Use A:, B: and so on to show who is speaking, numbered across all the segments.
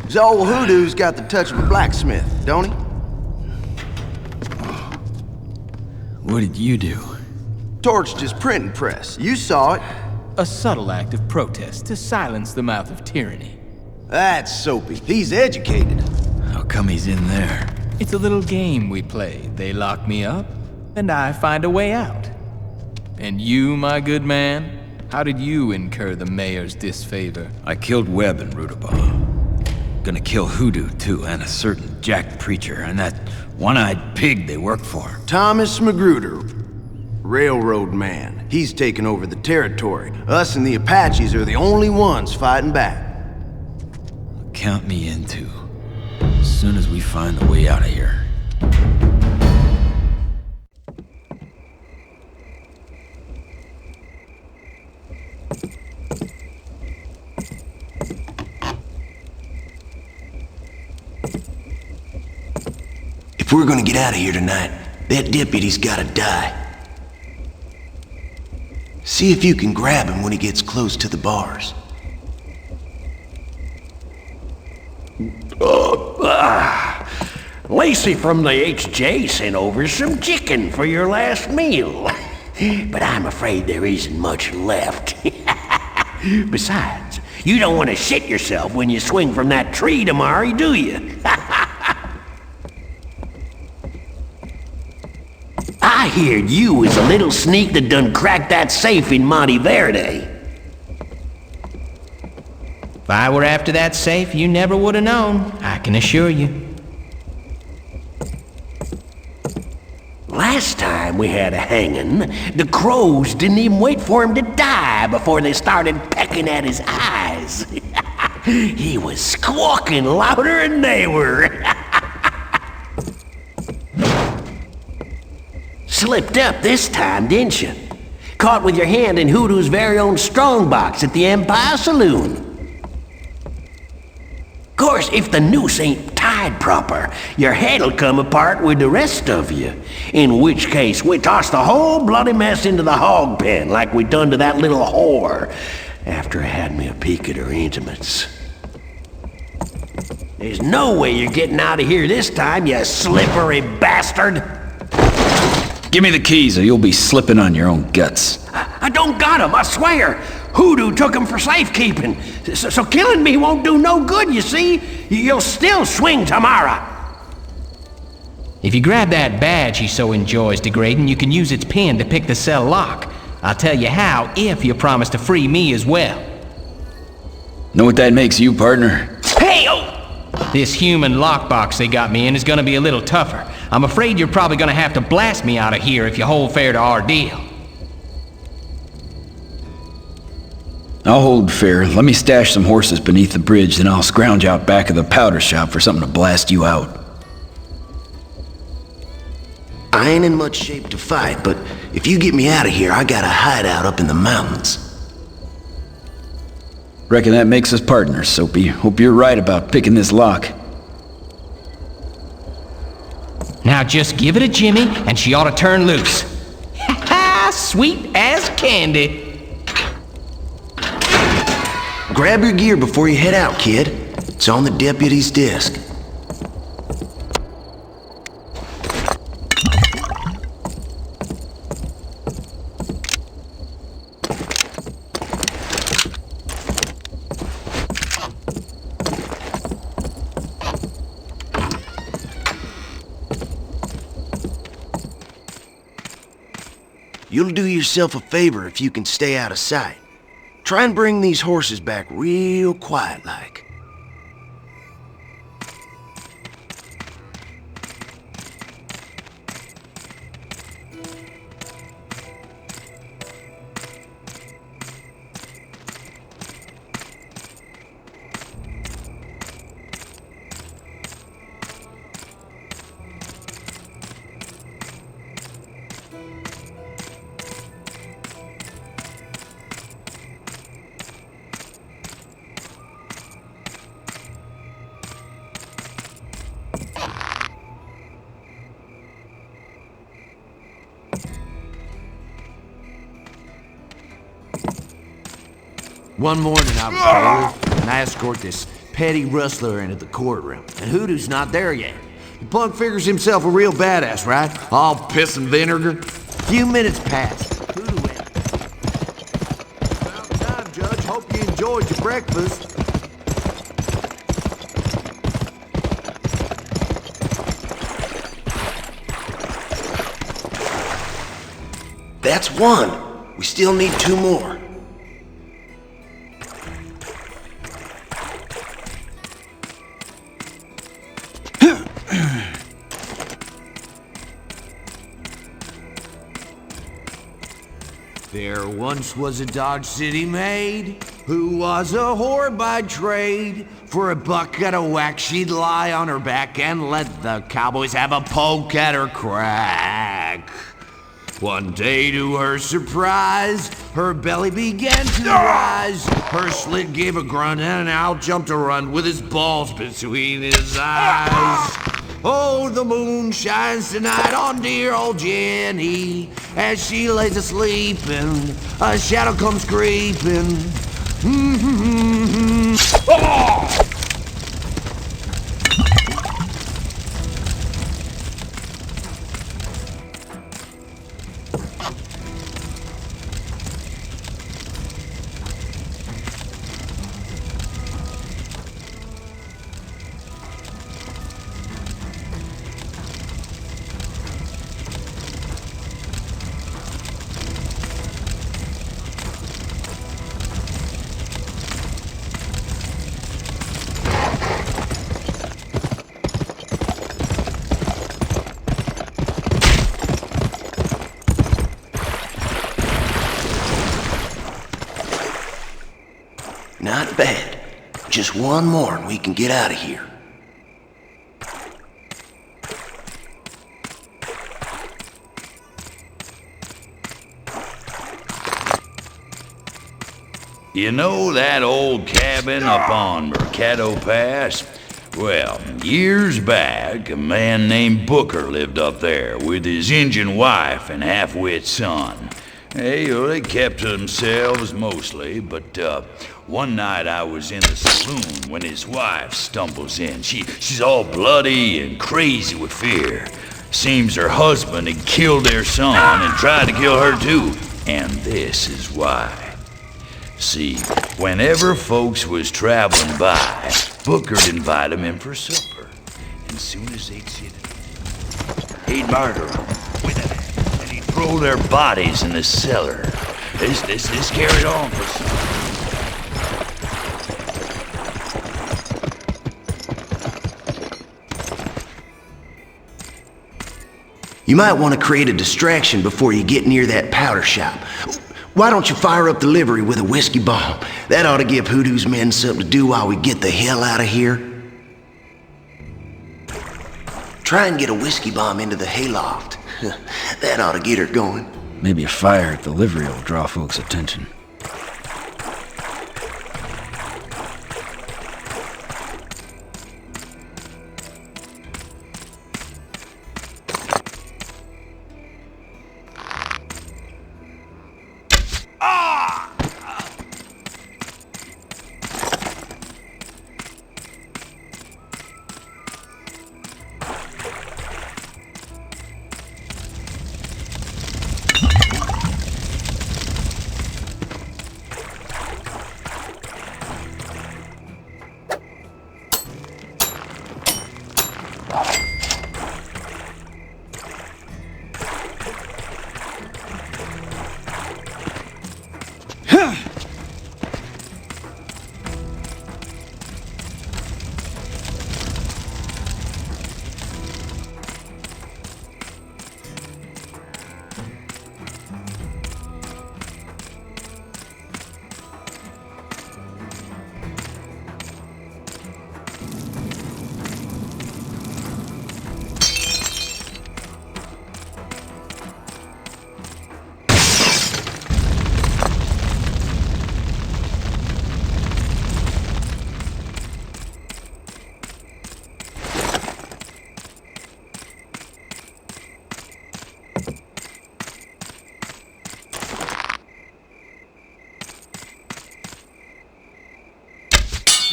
A: So old Hoodoo's got the touch of a blacksmith, don't he?
B: What did you do?
A: Torched his printing press. You saw it.
C: A subtle act of protest to silence the mouth of tyranny.
A: That's Soapy. He's educated.
B: How come he's in there?
C: It's a little game we play. They lock me up, and I find a way out. And you, my good man, how did you incur the mayor's disfavor?
B: I killed Webb and Rudabaugh. Gonna kill Hoodoo, too, and a certain Jack Preacher, and that one-eyed pig they work for.
A: Thomas Magruder, railroad man. He's taken over the territory. Us and the Apaches are the only ones fighting back.
B: Count me in, too. As soon as we find the way out of here.
A: If we're gonna get out of here tonight, that deputy's gotta die. See if you can grab him when he gets close to the bars.
D: Lacey from the HJ sent over some chicken for your last meal. But I'm afraid there isn't much left. Besides, you don't want to shit yourself when you swing from that tree tomorrow, do you? I heard you was a little sneak that done cracked that safe in Monte Verde.
C: If I were after that safe, you never would have known, I can assure you.
D: Last time we had a hanging, the crows didn't even wait for him to die before they started pecking at his eyes. He was squawking louder than they were. Slipped up this time, didn't you? Caught with your hand in Hoodoo's very own strongbox at the Empire Saloon. Of course, if the noose ain't tied proper, your head'll come apart with the rest of you. In which case, we toss the whole bloody mess into the hog pen like we done to that little whore after it had me a peek at her intimates. There's no way you're getting out of here this time, you slippery bastard!
B: Give me the keys or you'll be slipping on your own guts.
D: I don't got 'em, I swear! Hoodoo took 'em for safekeeping, so killing me won't do no good, you see? You'll still swing tomorrow.
C: If you grab that badge he so enjoys degrading, you can use its pin to pick the cell lock. I'll tell you how if you promise to free me as well.
B: Know what that makes you, partner?
D: Hey, oh!
C: This human lockbox they got me in is gonna be a little tougher. I'm afraid you're probably gonna have to blast me out of here if you hold fair to our deal.
B: I'll hold fair. Let me stash some horses beneath the bridge, then I'll scrounge out back of the powder shop for something to blast you out.
A: I ain't in much shape to fight, but if you get me out of here, I got a hideout up in the mountains.
B: Reckon that makes us partners, Soapy. Hope you're right about picking this lock.
C: Now just give it a jimmy, and she ought to turn loose. Ha-ha! Sweet as candy.
A: Grab your gear before you head out, kid. It's on the deputy's desk. You'll do yourself a favor if you can stay out of sight. Try and bring these horses back real quiet-like.
E: One morning I was bailiff, and I escort this
A: petty rustler into the courtroom, and Hoodoo's not there yet. The punk figures himself a real badass, right? All piss and vinegar. Few minutes pass. Hoodoo went. About time, Judge. Hope you enjoyed your breakfast. That's one. We still need 2 more. There once was a Dodge City maid who was a whore by trade. For a buck at a whack, she'd lie on her back and let the cowboys have a poke at her crack. One day, to her surprise, her belly began to rise. Her slit gave a grunt and an owl jumped to run with his balls between his eyes. Oh, the moon shines tonight on dear old Jenny. As she lays asleep and a shadow comes creeping. Not bad. Just one more and we can get out of here.
E: You know that old cabin up on Mercado Pass? Well, years back, a man named Booker lived up there with his Injun wife and half-wit son. They kept to themselves mostly, but one night I was in the saloon when his wife stumbles in. She's all bloody and crazy with fear. Seems her husband had killed their son and tried to kill her too. And this is why. See, whenever folks was traveling by, Booker'd invite them in for supper. And soon as they'd sit, he'd murder them with an axe, and he'd throw their bodies in the cellar. This carried on for some.
A: You might want to create a distraction before you get near that powder shop. Why don't you fire up the livery with a whiskey bomb? That ought to give Hoodoo's men something to do while we get the hell out of here. Try and get a whiskey bomb into the hayloft. That ought to get her going.
B: Maybe a fire at the livery will draw folks' attention.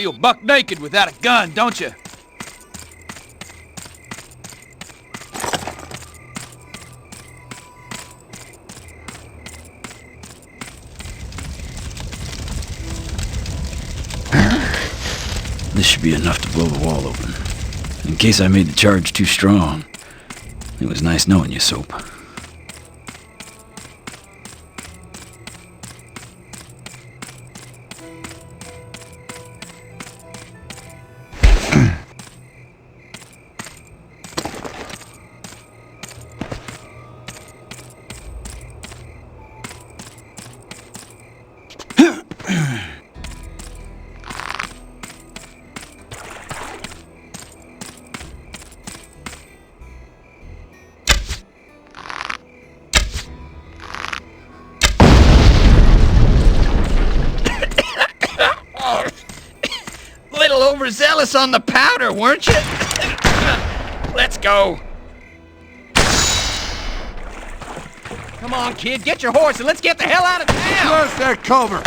C: feel buck naked without a gun, don't you?
B: This should be enough to blow the wall open. In case I made the charge too strong. It was nice knowing you, Soap.
C: Overzealous on the powder, weren't you? Let's go. Come on, kid, get your horse and let's get the hell out of town.
A: Close that cover.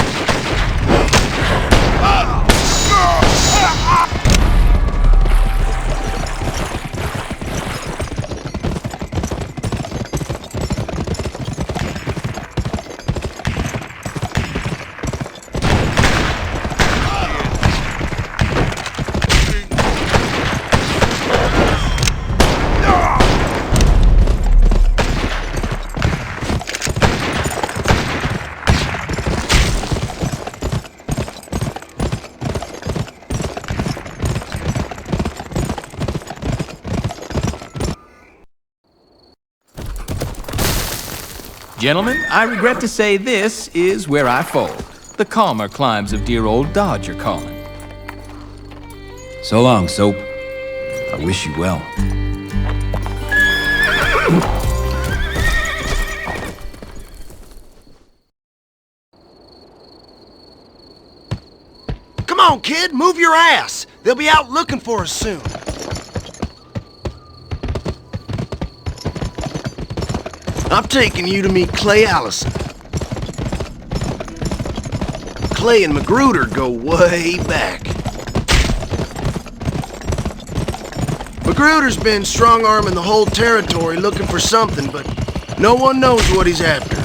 C: Gentlemen, I regret to say this is where I fold. The calmer climes of dear old Dodge are calling.
B: So long, Soap. I wish you well.
F: Come on, kid, move your ass. They'll be out looking for us soon. I'm taking you to meet Clay Allison. Clay and Magruder go way back. Magruder's been strong-arming the whole territory looking for something, but no one knows what he's after.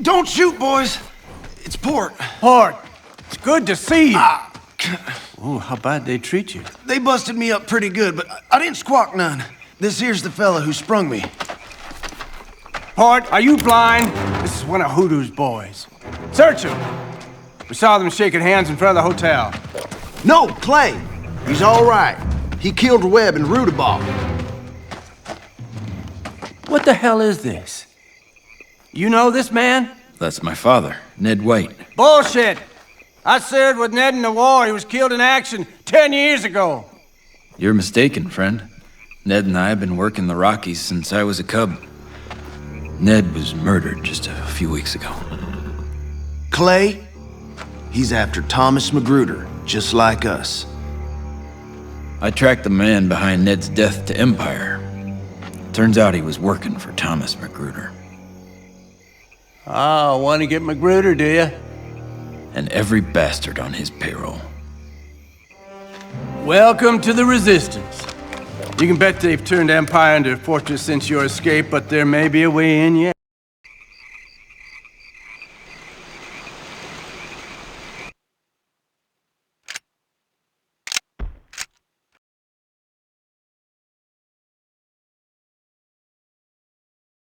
F: Don't shoot, boys. It's Port.
G: Port, it's good to see you. Oh, how bad they treat you.
F: They busted me up pretty good, but I didn't squawk none. This here's the fella who sprung me.
G: Port, are you blind? This is one of Hoodoo's boys. Search him. We saw them shaking hands in front of the hotel.
F: No, Clay. He's all right. He killed Webb and Rutabaugh.
G: What the hell is this? You know this man?
B: That's my father, Ned White.
G: Bullshit! I served with Ned in the war. He was killed in action 10 years ago.
B: You're mistaken, friend. Ned and I have been working the Rockies since I was a cub. Ned was murdered just a few weeks ago.
F: Clay, he's after Thomas Magruder, just like us.
B: I tracked the man behind Ned's death to Empire. Turns out he was working for Thomas Magruder.
G: Oh, want to get Magruder, do you?
B: And every bastard on his payroll.
G: Welcome to the Resistance. You can bet they've turned Empire into a fortress since your escape, but there may be a way in yet.